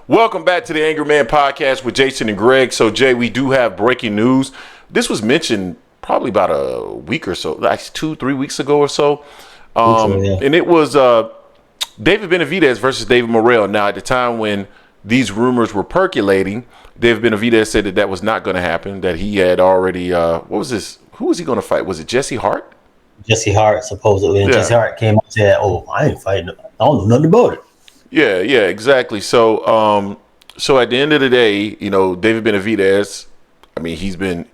Welcome back to the Angry Man Podcast with Jason and Greg. So, Jay, we do have breaking news. This was mentioned probably about a week or so, like 2-3 weeks ago or so. And it was David Benavidez versus David Morrell. Now, at the time when these rumors were percolating, David Benavidez said that was not going to happen, that he had already, what was this? Who was he going to fight? Was it Jesse Hart? Jesse Hart, supposedly. And Jesse Hart came out and said, I ain't fighting. I don't know nothing about it. Yeah, exactly. So, so at the end of the day, David Benavidez, I mean, he's been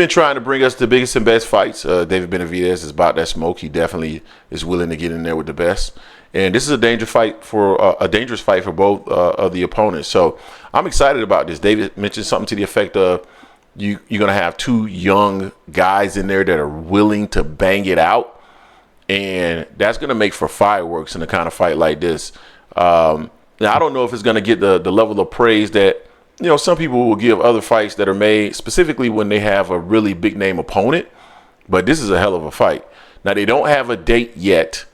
trying to bring us the biggest and best fights. David Benavidez is about that smoke. He definitely is willing to get in there with the best. And this is a dangerous fight for both of the opponents. So I'm excited about this. David mentioned something to the effect of you're going to have two young guys in there that are willing to bang it out. And that's going to make for fireworks in a kind of fight like this. Now, I don't know if it's going to get the level of praise that, some people will give other fights that are made specifically when they have a really big name opponent. But this is a hell of a fight. Now, they don't have a date yet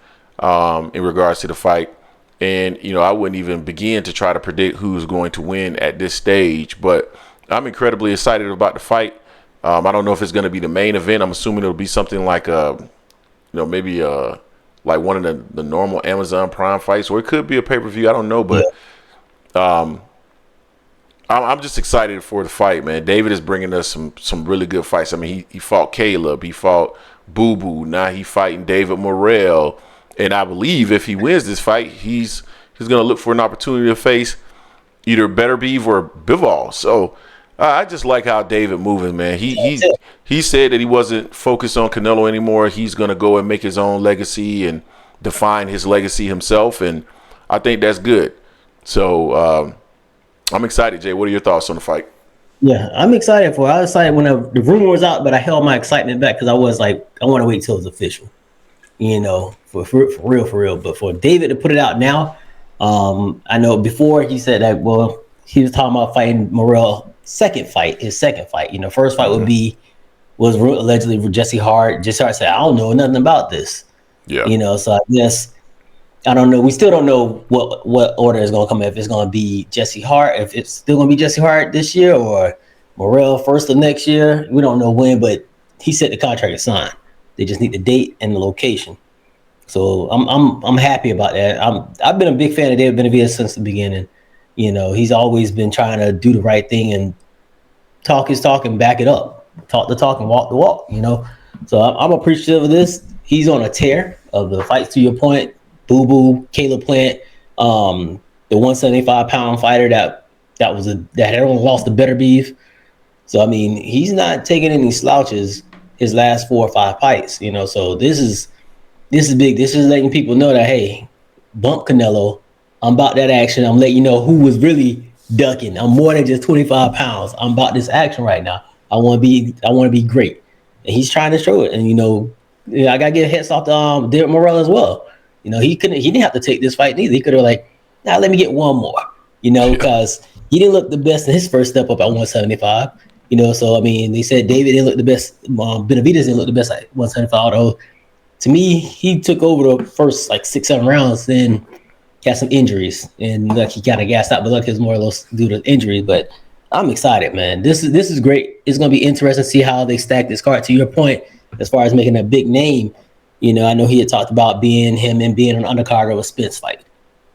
in regards to the fight. And, I wouldn't even begin to try to predict who's going to win at this stage. But I'm incredibly excited about the fight. I don't know if it's going to be the main event. I'm assuming it'll be something like, maybe like one of the normal Amazon Prime fights, or it could be a pay-per-view. I don't know, but I'm just excited for the fight, man. David is bringing us some really good fights. I mean, he fought Caleb, he fought Boo Boo. Now he's fighting David Morrell, and I believe if he wins this fight, he's going to look for an opportunity to face either Beterbiev or Bivol. So I just like how David moving, man. He said that he wasn't focused on Canelo anymore. He's going to go and make his own legacy and define his legacy himself, and I think that's good. So I'm excited, Jay. What are your thoughts on the fight? Yeah, I'm excited for it. I was excited when the rumor was out, but I held my excitement back because I was like, I want to wait till it's official, for real. But for David to put it out now, I know before he said that, he was talking about fighting Morel. His second fight. First fight was allegedly with Jesse Hart. Jesse Hart said, I don't know nothing about this. Yeah. So I guess, I don't know. We still don't know what order is going to come. If it's going to be Jesse Hart, if it's still going to be Jesse Hart this year or Morel first of next year. We don't know when, but he said the contract is signed. They just need the date and the location. So I'm happy about that. I've been a big fan of David Benavidez since the beginning. He's always been trying to do the right thing and talk his talk and back it up. Talk the talk and walk the walk, So I'm appreciative of this. He's on a tear of the fights, to your point. Boo Boo, Caleb Plant, the 175-pound fighter that had only lost to Beterbiev. So, I mean, he's not taking any slouches his last 4 or 5 fights, So this is big. This is letting people know that, hey, bump Canelo. I'm about that action. I'm letting you know who was really ducking. I'm more than just 25 pounds. I'm about this action right now. I want to be great. And he's trying to show it. And, I got to get heads off to David Morrell as well. He didn't have to take this fight neither. He could have let me get one more, because he didn't look the best in his first step up at 175. So, I mean, they said David didn't look the best. Benavidez didn't look the best at 175. Although, to me, he took over the first 6-7 rounds, then got some injuries, and he kind of gassed out. But look, it's more or less due to injuries. But I'm excited, man. This is great. It's going to be interesting to see how they stack this card. To your point, as far as making a big name, I know he had talked about being an undercard of a Spence fight.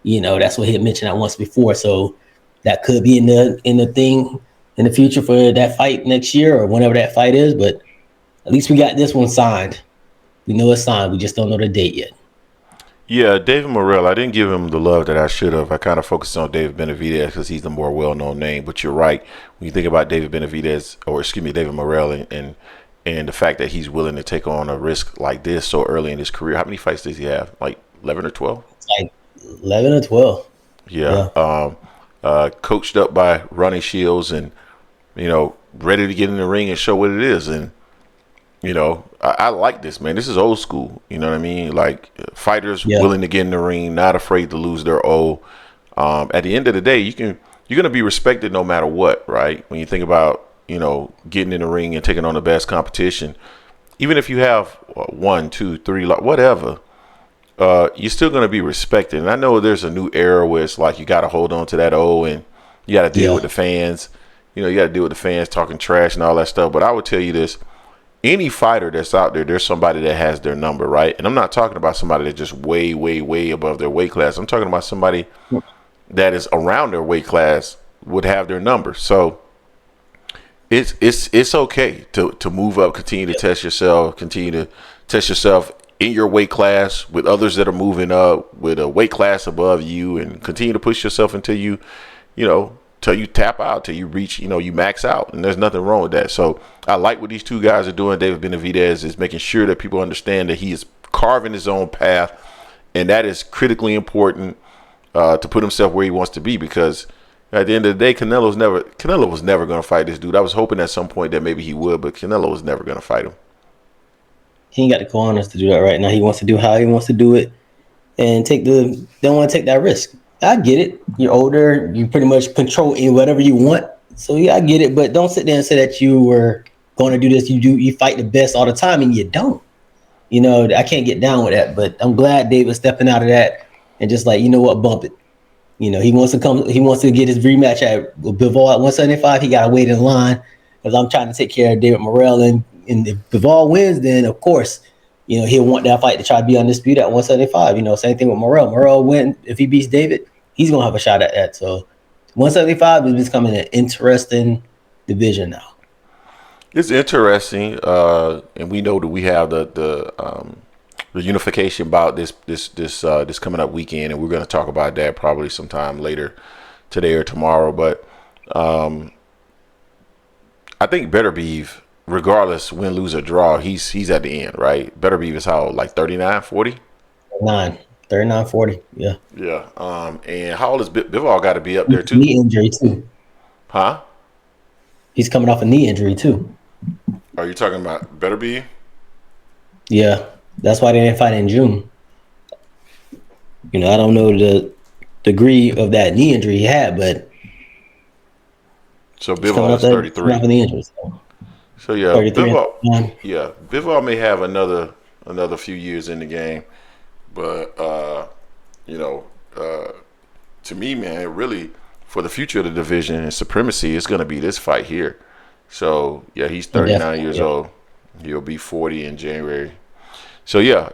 That's what he had mentioned once before. So that could be in the thing in the future for that fight next year or whenever that fight is. But at least we got this one signed. We know it's signed. We just don't know the date yet. Yeah, David Morrell, I didn't give him the love that I should have. I kind of focused on David Benavidez because he's the more well-known name. But you're right. When you think about David Morrell and the fact that he's willing to take on a risk like this so early in his career. How many fights does he have? Like 11 or 12? Like 11 or 12. Yeah. Coached up by Ronnie Shields and, ready to get in the ring and show what it is. And, I like this, man. This is old school. You know what I mean? Like fighters willing to get in the ring, not afraid to lose their O. At the end of the day, you're going to be respected no matter what, right? When you think about, getting in the ring and taking on the best competition, even if you have 1, 2, 3, whatever, you're still going to be respected. And I know there's a new era where it's like you got to hold on to that O, and You got to deal with Yeah. the fans. You know, you got to deal with the fans talking trash and all that stuff. But I would tell you this: any fighter that's out there, there's somebody that has their number, right? And I'm not talking about somebody that's just way, way, way above their weight class. I'm talking about somebody that is around their weight class would have their number. So it's okay to move up, continue to test yourself, continue to test yourself in your weight class with others that are moving up with a weight class above you, and continue to push yourself until till you tap out, till you reach, you max out, and there's nothing wrong with that. So I like what these two guys are doing. David Benavidez is making sure that people understand that he is carving his own path, and that is critically important to put himself where he wants to be, because at the end of the day, Canelo was never going to fight this dude. I was hoping at some point that maybe he would, but Canelo was never going to fight him. He ain't got the cojones to do that right now. He wants to do how he wants to do it, and don't want to take that risk. I get it. You're older. You pretty much control in whatever you want. So yeah, I get it. But don't sit there and say that you were going to do this. You fight the best all the time, and you don't. I can't get down with that. But I'm glad David's stepping out of that and just like, you know what, bump it. He wants to come. He wants to get his rematch at Bivol at 175. He got to wait in line because I'm trying to take care of David Morrell. And if Bivol wins, then of course, he'll want that fight to try to be undisputed at 175. Same thing with Morell. Morell win if he beats David, he's gonna have a shot at that. So 175 is becoming an interesting division now. It's interesting, and we know that we have the unification bout this coming up weekend, and we're going to talk about that probably sometime later today or tomorrow. But I think Benavidez, regardless win, lose or draw, he's at the end, right? Benavidez is how old, like 39, 40? 39, 40, yeah. Yeah. And how old is Bivol? Got to be up there too. Knee injury too. Huh? He's coming off a knee injury too. Are you talking about Benavidez? Yeah, that's why they didn't fight in June. I don't know the degree of that knee injury he had, but so Bivol is 33. Injury, so yeah, 33. Bivol may have another few years in the game, but to me, man, really for the future of the division and supremacy, it's going to be this fight here. So yeah, he's 39 years old. He'll be 40 in January. So yeah,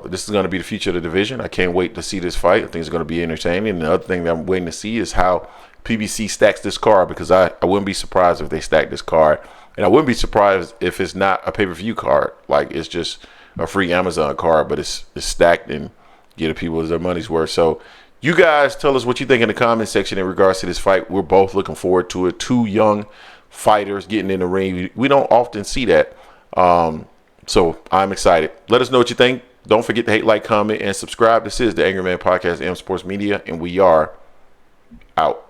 this is going to be the future of the division. I can't wait to see this fight. I think it's going to be entertaining. And the other thing that I'm waiting to see is how PBC stacks this card, because I wouldn't be surprised if they stack this card, and I wouldn't be surprised if it's not a pay-per-view card, like it's just a free Amazon card, but it's stacked and get the people their money's worth. So you guys tell us what you think in the comment section in regards to this fight. We're both looking forward to it. Two young fighters getting in the ring. We don't often see that. So I'm excited. Let us know what you think. Don't forget to hate, like, comment, and subscribe. This is the Angry Man Podcast, AM Sports Media, and we are out.